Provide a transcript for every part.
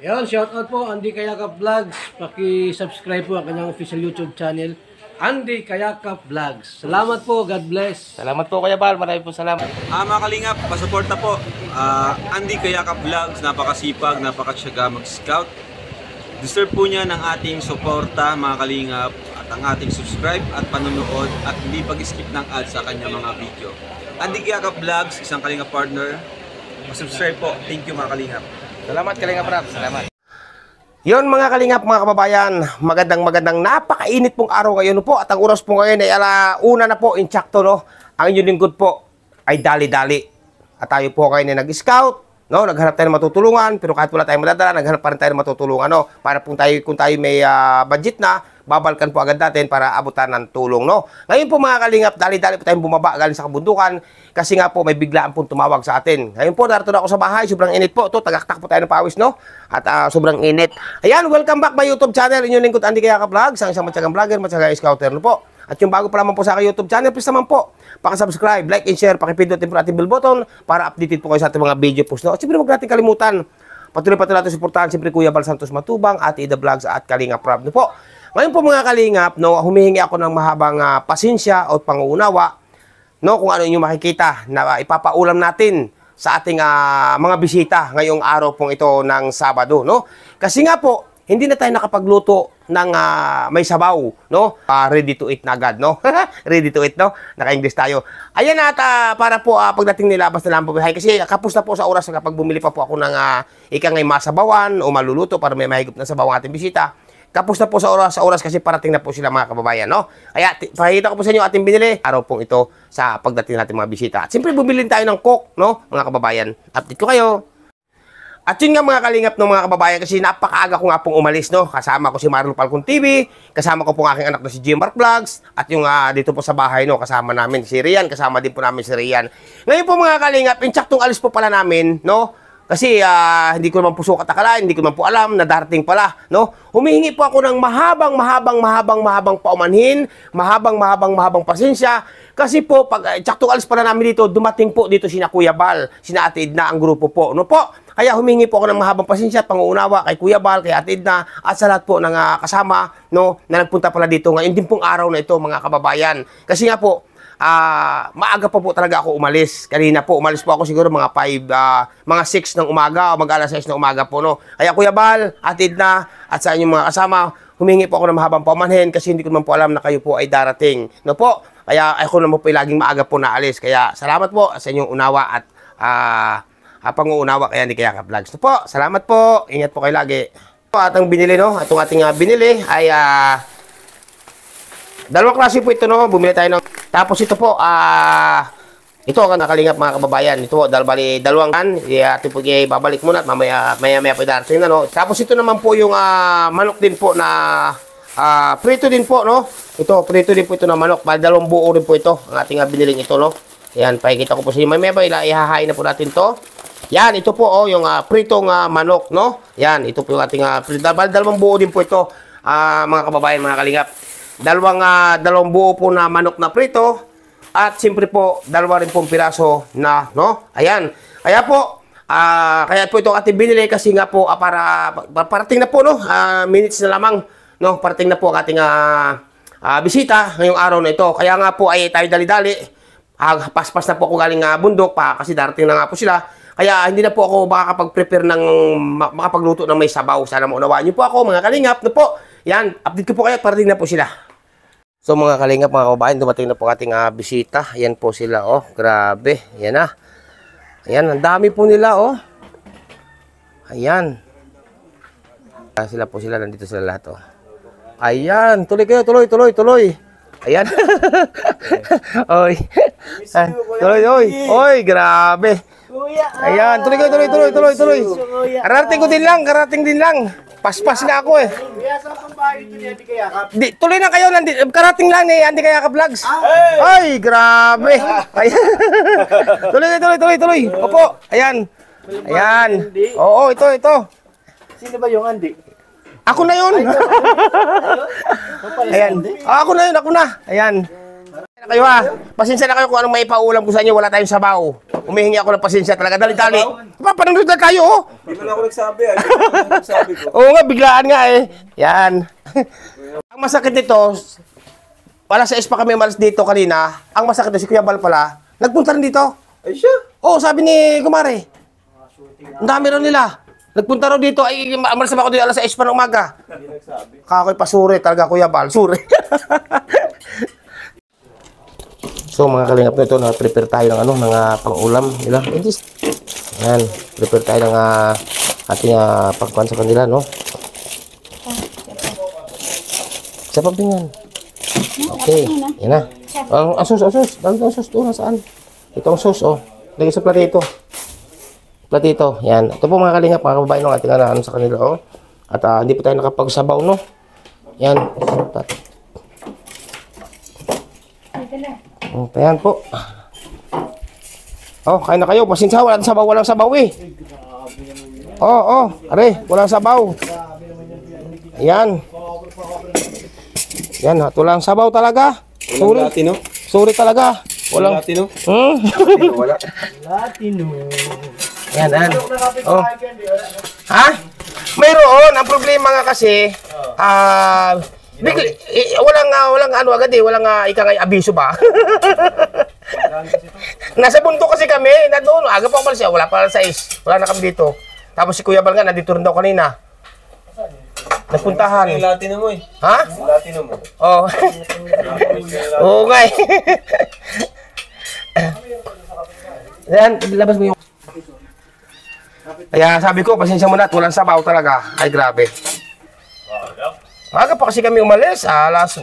Yan, shoutout po Andy Kayakap Vlogs. Paki-subscribe po ang kanyang official YouTube channel, Andy Kayakap Vlogs. Salamat po, God bless. Salamat po Kuya Bal, marami po salamat. Mga kalingap, pasuporta po. Andy Kayakap Vlogs, napakasipag, napakasyaga mag-scout. Deserve po niya ng ating suporta mga kalingap at ang ating subscribe at panonood at hindi pag-skip ng ads sa kanya mga video. Andy Kayakap Vlogs, isang kalingap partner. Subscribe po. Thank you mga kalingap. Salamat Kalingap Rap, salamat. Yon mga kalingap, mga kababayan, magandang napakainit pong araw ngayon po at ang oras po ngayon ay alauna na po, insakto no. Ang inyong lingkod po ay dali-dali. At tayo po ngayon ay nag-scout, no, naghanap tayo ng matutulungan, pero kahit wala tayong madadala, naghanap pa rin tayo ng matutulungan, no. Para kung tayo may budget na, babalkan po agad natin para abutan ng tulong, no. Ngayon po mga kalingap, dali-dali po tayong bumaba galing sa kabundukan kasi nga po may biglaan pong tumawag sa atin. Ngayon po, narito na ako sa bahay, sobrang init po. Ito, tagaktak po tayo ng pawis, no. At sobrang init. Ayan, welcome back my YouTube channel. Inyong lingkod Andy Kayakap Vlogs, ang isang matyagang vlogger, matyagang scouter, no po. At yung bago pa naman po sa aking YouTube channel, please naman po, paka-subscribe, like and share, pakipindutin po natin bell button para updated po kayo sa ating mga video post, no. At siyempre, huwag natin kalimutan, patuloy natin suportahan, siyempre Kuya Bal Santos Matubang, Ate Ida Vlogs at Kalingap Rap, no po. Ngayon po mga kalingap, no, humihingi ako ng mahabang pasensya o panguunawa, no, kung ano yung makikita na ipapaulam natin sa ating mga bisita ngayong araw pong ito ng Sabado, no. Kasi nga po, hindi na tayo nakapagluto ng may sabaw, no. Ready to eat na agad, no. Ready to eat, no. Naka-English tayo. Ayan at para po pagdating nilabas na lang po bihay. Kasi kapos na po sa oras kapag bumili pa po ako ng ikangay masabawan o maluluto para may mahigop na sabaw ang ating bisita. Kapos na po sa oras kasi parating na po sila mga kababayan, no? Kaya pakita ko po sa inyo ating binili. Araw pong ito sa pagdating natin mga bisita. At siyempre bumili tayo ng coke, no? Mga kababayan. Update ko kayo. At yun nga mga kalingap ng mga kababayan kasi napakaaga ko nga pong umalis, no? Kasama ko si Marlon Falcon TV, kasama ko po ang aking anak na si Jim Mark Vlogs, at yung dito po sa bahay, no? Kasama namin si Rian, kasama din po namin si Rian. Ngayon po mga kalingap, insaktong alis po pala namin, no? Kasi hindi ko naman po sukat akalain, hindi ko naman po alam na darating pala, no? Humihingi po ako ng mahabang paumanhin, mahabang pasensya. Kasi po, pag tsaktong alis pala namin dito, dumating po dito sina Kuya Bal, sina Ate Edna, ang grupo po, no po? Kaya humingi po ako ng mahabang pasensya at panguunawa kay Kuya Bal, kay Ate Edna, at sa lahat po ng kasama, no, na nagpunta pala dito ngayon din pong araw na ito, mga kababayan. Kasi nga po, maaga pa po talaga ako umalis. Kanina po, umalis po ako siguro mga 6 ng umaga o mag-alas 6 ng umaga po, no. Kaya Kuya Bal, Ate Edna, at sa inyong mga kasama, humingi po ako ng mahabang paumanhin kasi hindi ko naman po alam na kayo po ay darating, no po. Kaya ako naman po ay laging maaga po naalis. Kaya salamat po sa inyong unawa at panguunawa kaya Andy Kayakap Vlogs. No po, salamat po. Ingat po kayo lagi. At ang binili, no, atong ating binili ay dalawang klase po ito, no. Bumili tayo ng tapos ito po, ito ang nakalingap mga kababayan. Ito po, dalawang kan. Ito po babalik muna at maya po darating na, no. Tapos ito naman po yung manok din po na prito din po, no. Ito, prito din po ito na manok. Bali, dalawang buo rin po ito. Ang ating biniling ito, no. Ayan, pakikita ko po sa inyo. Maya ba, ihahain na po natin to. Yan, ito po, oh, yung pritong manok, no. Yan, ito po yung ating bali, dalawang buo din po ito, mga kababayan, mga kalingap. Dalawang buo po na manok na prito at siyempre po dalawa rin pong piraso na, no, ayan. Kaya po itong ating binili kasi nga po para parating na po, no, minutes na lamang, no, parating na po ang ating bisita ngayong araw na ito. Kaya nga po ay tayo dali-dali, paspas na po ako galing bundok pa kasi darating na nga po sila. Kaya hindi na po ako makakapag-prepare ng makapagluto ng may sabaw. Sana maunawaan niyo po ako mga kalingap, no po. Yan, update ko po kayo, parating na po sila. So mga kalingap, mga kababayan, dumating na po ating bisita. Ayan po sila, oh. Grabe. Ayan na. Ayan, ang dami po nila, oh. Ayan. Sila po sila, nandito sila lahat, oh. Ayan, tuloy kayo, tuloy. Ayan. Oy. Oy, grabe. Ayan, tuloy kayo. Karating din lang. Paspas na ako eh. Tuloy na kayo, karating lang ni Andy Kayakap Vlogs. Ay, grabe. Ayan. Tuloy. Opo, ayan. Oo, ito. Sino ba yung Andy? Ako na yun. Ayan. Ako na. Ayan. Kayo ha, pasensya na kayo kung anong may paulam ko sa inyo, wala tayong sabaw. Humihingi ako ng pasensya talaga, dali-dali. Papanunod na tayo, oh. Hindi mo na ako nagsabi, ano yung nagsabi ko? Oo nga, biglaan nga eh. Yan. Ang masakit nito, wala sa pa kami malas dito kanina, ang masakit nito, si Kuya Bal pala, nagpunta rin dito. Ay siya. Oo, sabi ni Kumare. Ang dami rin nila. Nagpunta rin dito, ay malas na ako dito alas 6 pa ng umaga. Hindi nagsabi. Kakoy pasuri talaga, Kuya Bal, suri. So mga kalingap nito, na-prepare tayo ng pang-ulam nila. Yan, prepare tayo ng ating pagkuhan sa kanila, no? Sa pabingan. Okay, yan na. Ang sus. Dami ang sus doon, nasaan? Ito ang sus, oh. Lagay sa platito. Platito, yan. Ito po mga kalingap, mga kababayan ng ating sa kanila, oh. At hindi po tayo nakapagsabaw, no? Yan. Ayan po. Oh, kain na kayo. Pasensya, walang sabaw eh. Oh, are, walang sabaw. Ayan. Yan, walang sabaw talaga. Walang Latino? Sorry talaga. Walang Latino? Wala. Latino. Yan. Oh. Ha? Mayroon. Ang problema nga kasi, walang agad eh, walang ikangay abiso ba? Nasa bundok kasi kami, na doon, aga pa umalis siya, wala pa sa 6, wala na kami dito. Tapos si Kuya Bal nga, nandito rin daw kanina. Nagpuntahan. Yung Latino mo eh. Ha? Yung Latino mo. Oo. Oo nga eh. Yan, labas mo yung... Kaya sabi ko, pasensya mo na, at walang sabaw talaga. Ay, grabe. Maga pa kasi kami umalis,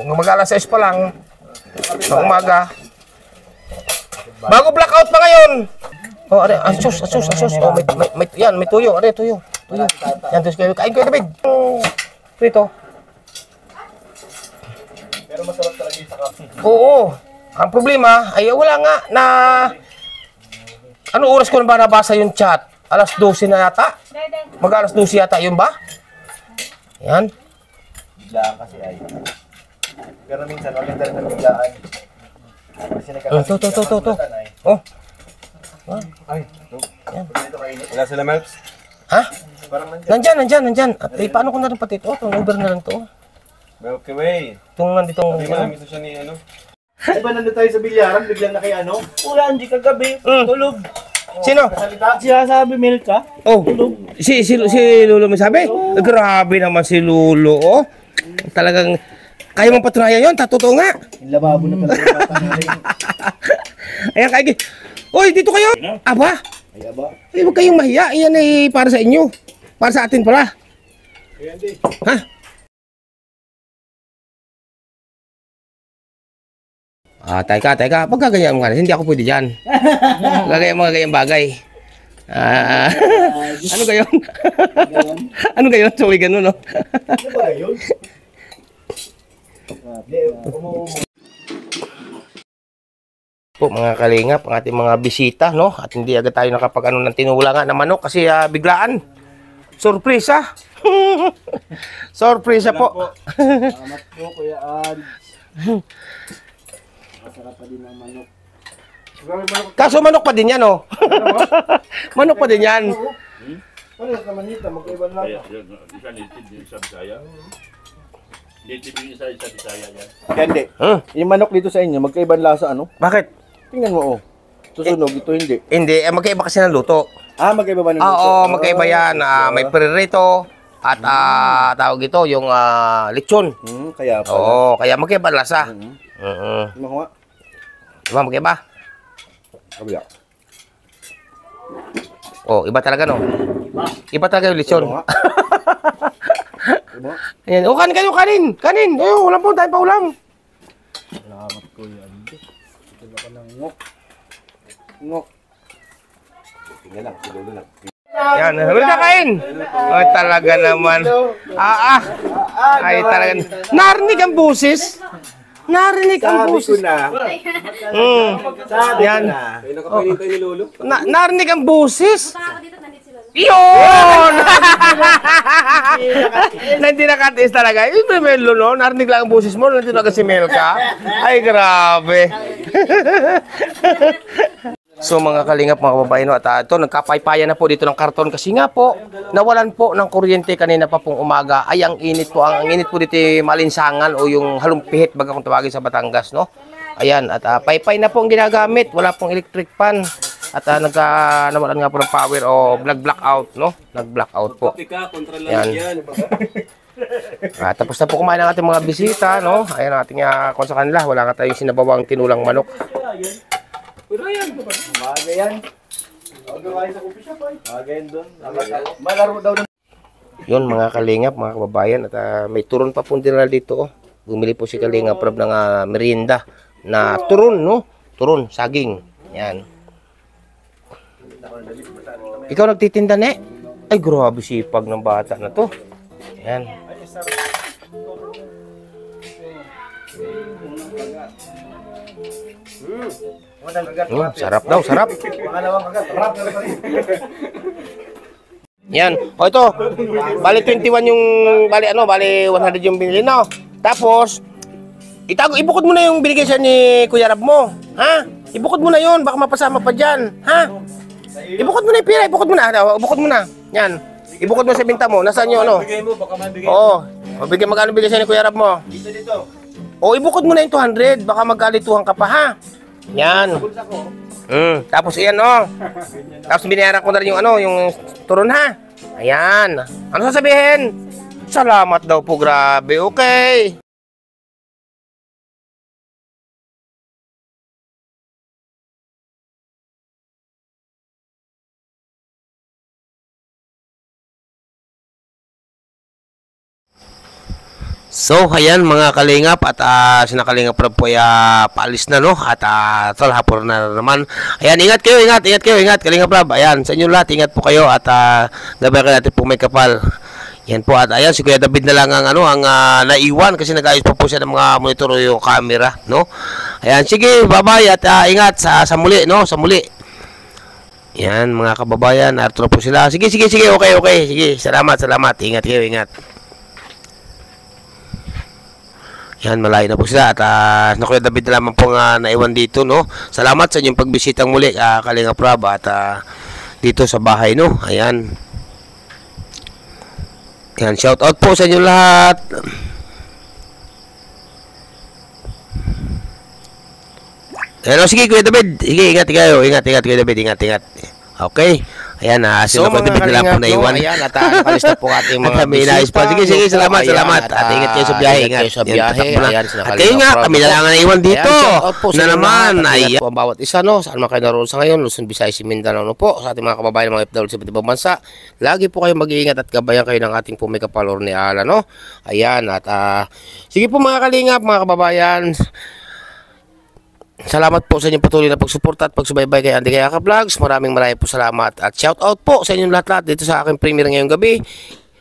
mag-alas 6 pa lang ng umaga. Bago blackout pa ngayon. Oh, are, asus. Oh, may tuyo, are, tuyo. Yan, kain ko David. Prito. Pero masarap talaga yung sakapi. Oo. Ang problema ay wala nga na... Ano oras ko na ba nabasa yung chat? Alas 12 na yata? Mag-alas 12 yata yun ba? Yan. Biglaan kasi ay. Pero minsan, maganda rin ang biglaan. Kasi To. Oh. Ay, wala sila Melps? Ha? Nandyan. At paano ko na rin pati ito? Itong Uber na lang ito. Milky Way. Itong nanditong... Sabi mo namin ito siya ni ano? Diba nandun tayo sa bilyaran, biglang na kay ano? Wala, hindi kagabi. Tulog. Sino? Siya sabi, milk ka? Oh, si Lolo may sabi? Grabe naman si Lolo, oh. Talagang, kaya mong patunayan yun, totoo nga. Yung lababo na pala. Ayan, kaya, oy, dito kayo. Aba, Ay, aba. ay, huwag kayong mahiya. Iyan ay para sa inyo. Para sa atin pala. Ha? Teka. Pag gaganyan mo ka, hindi ako pwede dyan. Gagaya mga ganyang bagay. Ano gayon? Ano gayon? So, gano'n, no? Ano ba yun? Po, mga kalingap, ang ating mga bisita, no? At hindi agad tayo nakapag-ano ng tinula nga na manok kasi biglaan. Sorpresa. Sorpresa po. Salamat po, Kuya Ad. Masarap pa din ang manok. Kaso manok pa din yan, oh. Manok pa din yan. Ano sa manita, magkaiba lang. Isa native yung sa Bisaya. Native yung isa Bisaya yan. Hindi. Yung manok dito sa inyo, magkaibang lasa ano? Bakit? Tingnan mo oh. Susunog, ito hindi. Hindi, magkaiba kasi ng luto. Magkaiba ba ng Oo, magkaiba yan. May perito at tawag ito, yung lechon. Kaya pala. Oo, kaya magkaiba lasa. Ano nga? Diba, magkaiba? Kabila. Oh, iba talaga, no? Iba talaga yung lechon. Diba? Ayan. Oh, kanin. Oh, wala po tayo pa ulam. Salamat ko yan. Ito ka ng ngok. Tingnan lang, siguro lang. Yan, huli na kain. Oh, talaga naman. Ay, talaga. Narinig ang busis. Narinig ang busis. Sabi ko Yan. na. Ay, nakapainintay ni Lolo. Narinig ang busis. Yun! Na hindi nakatis talaga. Yung Melo, no? Narinig lang ang boses mo, nandito na si Melka. Ay, grabe. So mga kalingap, mga kababayan, no, at ito, nagkapaypaya na po dito ng karton kasi nga po, nawalan po ng kuryente kanina pa pong umaga. Ay, ang init po dito malinsangan o yung halumpihit baga kung tawagin sa Batangas, no? Ayan, at paypay na po ang ginagamit, wala pong electric pan. At nawalan nga po ng power o nag-blackout, no? Nag-blackout po. Ayan. Tapos na po kumain ang ating mga bisita, no? Ayan ang ating kung sa kanila, wala nga tayong sinabawang tinulang manok. Pero yan. Umaga yan. Umaga sa coffee shop ay. Umaga yan doon. Malaro daw ng... Yun mga kalingap, mga kababayan. At may turon pa po dinala dito. Oh. Bumili po si Kalingap Rob ng merienda na turon, no? Turon, saging. Yan. Ikaw nagtitinda, ne? Ay, grabe sipag ng bata na to. Yan. Sarap daw, sarap. Yan. O ito, bali 21 yung, bali 100 yung binili, no? Tapos, ibukod mo na yung binigay siya ni Kuya Rab mo. Ha? Ibukod mo na yun, baka mapasama pa dyan. Ha? Ibukod mo na yung pira, ibukod mo na. Ibukod mo na. Yan. Ibukod mo sa binta mo. Nasaan yung ano? Bigay mo, baka mabigay. Oo. Magkano bigay siya ni Kuya Rab mo? Dito. O, ibukod mo na yung 200. Baka magkalituhan ka pa, ha? Yan. Tapos iyan, oh. Tapos binayaran ko na rin yung ano, yung turon, ha? Ayan. Ano sasabihin? Salamat daw po, grabe. Okay. So, ayan mga kalingap at sina Kalingap Rob po ay paalis na, no? At tol, hapon na naman. Ayan, ingat kayo, ingat Kalingap Rob. Ayan, sa inyo lahat, ingat po kayo at gabayan natin po may kapal. Yan po, at ayan, si Kuya David na lang ang naiwan kasi nag-ayos pa po siya ng mga monitor o yung camera, no? Ayan, sige, bye-bye at ingat sa muli, no? Sa muli. Yan, mga kababayan, narito na po sila. Sige, okay. Sige, salamat. Ingat kayo, ingat. Yan, malayo na po sila at na Kuya David na lamang po naiwan dito, no? Salamat sa inyong pagbisitang muli, Kalingap Rob, at dito sa bahay, no? Ayan. Yan, shout out po sa inyo lahat. Ayan, sige Kuya David. Sige, ingat kayo. Ingat Kuya David, ingat. Okay. Ayan, sino Kuya David na lang po naiwan. Ayan, at nakalis na po ating mga bisita. Sige, salamat. At ingat kayo sa biyahe. Ingat kayo sa biyahe. At kayo nga, kami na lang naiwan dito. Na naman, ayan. Ang bawat isa, no? Saan man kayo naroon sa ngayon, Luzon, Visayas, Mindanao, no po? Sa ating mga kababayan, mga FW sa iba't ibang bansa. Lagi po kayo mag-iingat at gabayan kayo ng ating pumay kapalor ni Ala, no? Ayan, at sige po mga kalingap, mga kababayan. Salamat po sa inyong patuloy na pagsuporta at pagsubaybay kay Andy Kayaka Vlogs. Maraming po salamat. At shout out po sa inyong lahat dito sa aking premiere ngayong gabi.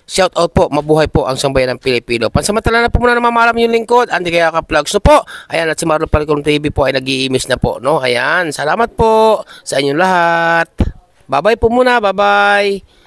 Shout out po, mabuhay po ang sambayan ng Pilipino. Pansamantala na po muna namamalam yung lingkod, Andy Kayaka Vlogs, no po. Ayan, at si Marlon Palicon TV po ay nag-i-imis na po, no? Ayan, salamat po sa inyong lahat. Bye-bye po muna, bye-bye.